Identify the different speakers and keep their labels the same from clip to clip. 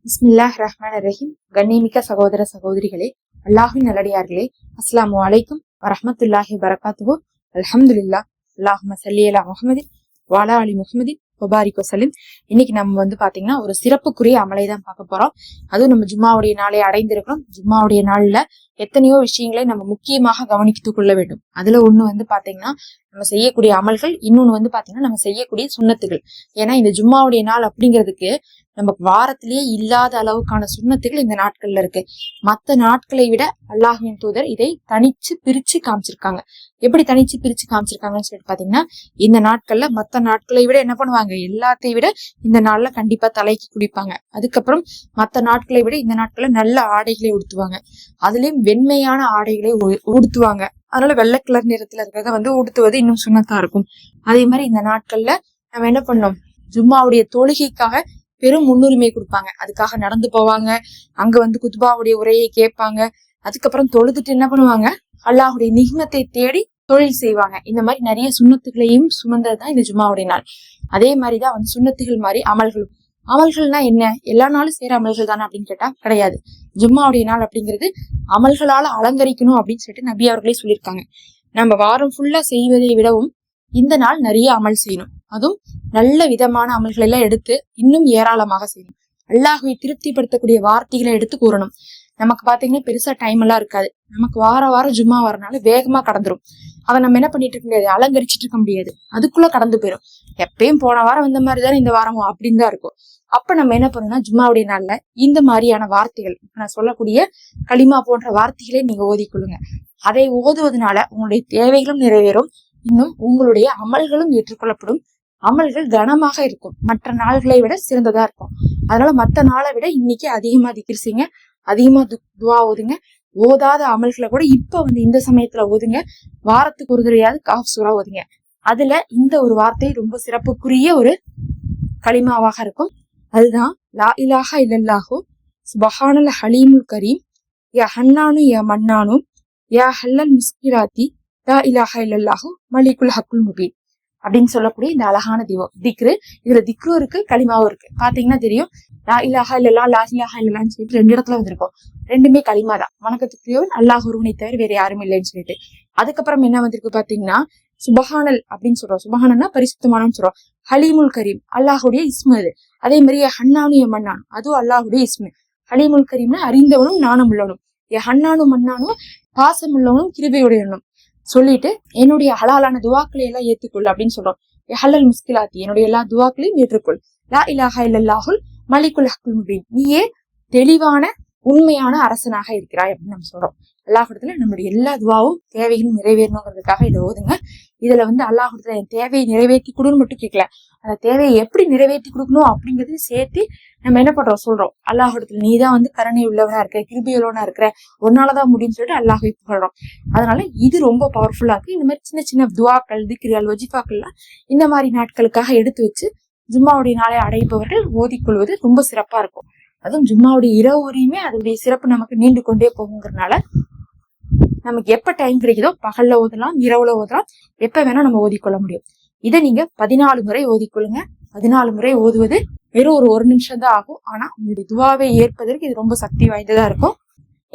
Speaker 1: பிஸ்மில்லாஹ் ரஹ்மான் ரஹீம். கண்ணியமிக்க சகோதர சகோதரிகளே, அல்லாஹின் நல்லடியார்களே, அஸ்ஸலாமு அலைக்கும் வரஹ்மத்துல்லாஹி வபரகாத்துஹு. அல்ஹம்துலில்லாஹ். அல்லாஹும்ம ஸல்லி அலா முஹம்மதின் வ அலா அலி முஹம்மதின் வபாரிக் வஸல்லிம். இன்னைக்கு நம்ம பாத்தீங்கன்னா ஒரு சிறப்புக்குரிய அமலை தான் பார்க்க போறோம். அதுவும் நம்ம ஜும்மாவுடைய நாளை அடைந்திருக்கிறோம். ஜும்மாவுடைய நாள்ல எத்தனையோ விஷயங்களை நம்ம முக்கியமாக கவனித்துக் கொள்ள வேண்டும். அதுல ஒண்ணு பாத்தீங்கன்னா நம்ம செய்யக்கூடிய அமல்கள், இன்னொன்னு பாத்தீங்கன்னா நம்ம செய்யக்கூடிய சுன்னத்துகள். ஏன்னா இந்த ஜும்மாவுடைய நாள் அப்படிங்கிறதுக்கு நம்ம வாரத்திலேயே இல்லாத அளவுக்கான சுன்னத்துகள் இந்த நாட்கள்ல இருக்கு. மத்த நாட்களை விட அல்லாஹ்வின் தூதர் இதை தனிச்சு பிரிச்சு காமிச்சிருக்காங்க. எப்படி தனிச்சு பிரிச்சு காமிச்சிருக்காங்கன்னு சொல்லிட்டு பாத்தீங்கன்னா, இந்த நாட்கள்ல மத்த நாட்களை விட என்ன பண்ணுவாங்க, எல்லாத்தையும் விட இந்த நாள்ல கண்டிப்பா தலைக்கு குளிப்பாங்க. அதுக்கப்புறம் மத்த நாட்களை விட இந்த நாட்கள்ல நல்ல ஆடைகளை உடுத்துவாங்க. அதுலயும் வெண்மையான ஆடைகளை உடுத்துவாங்க. அதனால வெள்ளை கலர் நிறத்துல இருக்கிறத உடுத்துவது இன்னும் சுன்னத்தா இருக்கும். அதே மாதிரி இந்த நாட்கள்ல நம்ம என்ன பண்ணோம், ஜும்மாவுடைய தொழுகைக்காக பெரும் முன்னுரிமை கொடுப்பாங்க. அதுக்காக நடந்து போவாங்க. அங்க குத்பாவுடைய உரையை கேட்பாங்க. அதுக்கப்புறம் தொழுதுட்டு என்ன பண்ணுவாங்க, அல்லாஹுடைய நிஹ்மத்தை தேடி தொழில் செய்வாங்க. இந்த மாதிரி நிறைய சுன்னத்துகளையும் சுமந்ததுதான் இந்த ஜும்மாவுடைய நாள். அதே மாதிரிதான் சுன்னத்துகள் மாதிரி அமல்களும். அமல்கள்னா என்ன, எல்லா நாளும் செய்யற அமல்கள் தானே அப்படின்னு கேட்டா கிடையாது. ஜும்மாவுடைய நாள் அப்படிங்கிறது அமல்களால அலங்கரிக்கணும் அப்படின்னு சொல்லிட்டு நபி அவர்களே சொல்லியிருக்காங்க. நம்ம வாரம் ஃபுல்லா செய்வதை விடவும் இந்த நாள் நிறைய அமல் செய்யணும். அதுவும் நல்ல விதமான அமல்கள் எல்லாம் எடுத்து இன்னும் ஏராளமாக செய்யணும். அல்லாஹ்வை திருப்திப்படுத்தக்கூடிய வார்த்தைகளை எடுத்து கூறணும். நமக்கு பாத்தீங்கன்னா பெருசா டைம் எல்லாம் இருக்காது. நமக்கு வாரம் ஜும்மா வரனால வேகமா கடந்துரும். அதை நம்ம என்ன பண்ணிட்டு இருக்க முடியாது, அலங்கரிச்சிட்டு இருக்க முடியாது. அதுக்குள்ள கடந்து போயிடும். எப்பயும் போன வாரம் இந்த மாதிரிதானே இந்த வாரமும் அப்படின்னு தான் இருக்கும். அப்ப நம்ம என்ன பண்ணணும்னா, ஜும்மாவுடைய நாள்ல இந்த மாதிரியான வார்த்தைகள், நான் சொல்லக்கூடிய களிமா போன்ற வார்த்தைகளை நீங்க ஓதிக்கொள்ளுங்க. அதை ஓதுவதனால உங்களுடைய தேவைகளும் நிறைவேறும். இன்னும் உங்களுடைய அமல்களும் ஏற்றுக்கொள்ளப்படும். அமல்கள் கனமாக இருக்கும். மற்ற நாள்களை விட சிறந்ததா இருக்கும். அதனால மற்ற நாளை விட இன்னைக்கு அதிகமா திக்ர் செய்யுங்க, அதிகமா துவா ஓதுங்க. ஓதாத அமல்களை கூட இப்ப இந்த சமயத்துல ஓதுங்க. வாரத்துக்கு ஒரு தடவையாவது காஃப் சூரா ஓதுங்க. அதுல இந்த ஒரு வார்த்தை ரொம்ப சிறப்புக்குரிய ஒரு களிமாவாக இருக்கும். அதுதான் லா இலாஹா இல்லல்லாஹு சுபஹானல் ஹலீமுல் கரீம் யா ஹன்னானு யா மன்னானு யா ஹல்லல் முஸ்கிராத்தி லா இலாஹா இல்லல்லாஹு மலிகுல் ஹக்குல் முபீன் அப்படின்னு சொல்லக்கூடிய இந்த அழகான திக்ரு. இதுல திக்ரும் இருக்கு, களிமாவும் இருக்கு. பாத்தீங்கன்னா தெரியும், லா இலாஹா இல்லல்லா லா இலாஹா இல்லல்லான்னு சொல்லிட்டு 2 இடத்துல வந்திருக்கும். ரெண்டுமே களிமா தான். வணக்கத்துக்குரியவன் அல்லாஹ் ஒருவனை தவிர வேற யாரும் இல்லைன்னு சொல்லிட்டு. அதுக்கப்புறம் என்ன வந்திருக்கு பாத்தீங்கன்னா, சுபஹானல் அப்படின்னு சொல்றோம். சுபஹானல்னா பரிசுத்தமானு சொல்றோம். ஹலீமுல் கரீம் அல்லாஹுடைய இஸ்மு அது. அதே மாதிரி ஹன்னானு மன்னானு அதுவும் அல்லாஹுடைய இஸ்மு. ஹலீமுல் கரீம்னா அறிந்தவனும் நாணம் உள்ளவனும். ஹன்னானு மன்னானும் பாசம் உள்ளவனும் கிருபையுடையவனும் சொல்லிட்டு என்னுடைய ஹலாலான துவாக்களை எல்லாம் ஏற்றுக்கொள் அப்படின்னு சொல்றோம். ஹல்லல் முஸ்கிலாத்தி என்னுடைய எல்லா துவாக்களையும் ஏற்றுக்கொள். லா இலாஹா இல்லல்லாஹுல் மலிகுல் ஹக்குல் முபீன் நீயே தெளிவான உண்மையான அரசனாக இருக்கிறாய் அப்படின்னு நம்ம சொல்றோம். அல்லாஹ்விடத்துல நம்மளுடைய எல்லா துவாவும் தேவைகளும் நிறைவேறணுங்கிறதுக்காக இதை ஓதுங்க. இதுல அல்லாஹ்விடத்துல என் தேவையை நிறைவேற்றி கொடுன்னு மட்டும் கேட்கல, அந்த தேவையை எப்படி நிறைவேற்றி கொடுக்கணும் அப்படிங்கறது சேர்த்து நம்ம என்ன பண்றோம், சொல்றோம். அல்லாஹ்விடத்துல நீதான் கருணை உள்ளவனா இருக்கிற, கிருபையுள்ளவனா இருக்கிற, ஒன்னாலதான் முடியும்னு சொல்லிட்டு அல்லாஹ்வை புகழ்றோம். அதனால இது ரொம்ப பவர்ஃபுல்லா இருக்கு. இந்த மாதிரி சின்ன சின்ன துவாக்கள், திக்ர்கள், வஜிஃபாக்கள்லாம் இந்த மாதிரி நாட்களுக்காக எடுத்து வச்சு ஜும்மாவுடைய நாளை அடைப்பவர்கள் ஓதிக்கொள்வது ரொம்ப சிறப்பா இருக்கும். அதுவும் ஜும்மாவுடைய இரவு வரையுமே அதனுடைய சிறப்பு நமக்கு நீண்டு கொண்டே போகுங்கிறதுனால நமக்கு எப்ப டைம் கிடைக்குதோ பகல்ல ஓதலாம், இரவுல ஓதலாம், எப்ப வேணா நம்ம ஓதிக்கொள்ள முடியும். இதை நீங்க 14 முறை ஓதிக்கொள்ளுங்க. 14 முறை ஓதுவது வெறும் ஒரு நிமிஷம் தான் ஆகும். ஆனா உங்களுடைய துவாவை ஏற்பதற்கு இது ரொம்ப சக்தி வாய்ந்ததா இருக்கும்.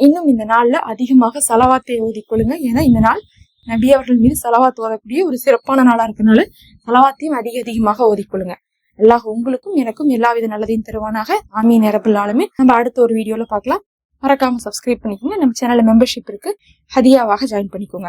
Speaker 1: இன்னும் இந்த நாள்ல அதிகமாக சலவாத்தை ஓதிக்கொள்ளுங்க. ஏன்னா இந்த நாள் நபி அவர்கள் மீது சலவாத் ஓதக்கூடிய ஒரு சிறப்பான நாளா இருக்கனால சலவாத்தையும் அதிகமாக ஓதிக்கொள்ளுங்க. அல்லாஹ் உங்களுக்கும் எனக்கும் எல்லாவித நல்லதையும் தருவானாக. ஆமீன் யா ரப்பல் ஆலமீன். நம்ம அடுத்த ஒரு வீடியோல பார்க்கலாம். மறக்காம சப்ஸ்கிரைப் பண்ணிக்கோங்க. நம்ம சேனல்ல மெம்பர்ஷிப் இருக்கு, ஹதியாவாக ஜாயின் பண்ணிக்கோங்க.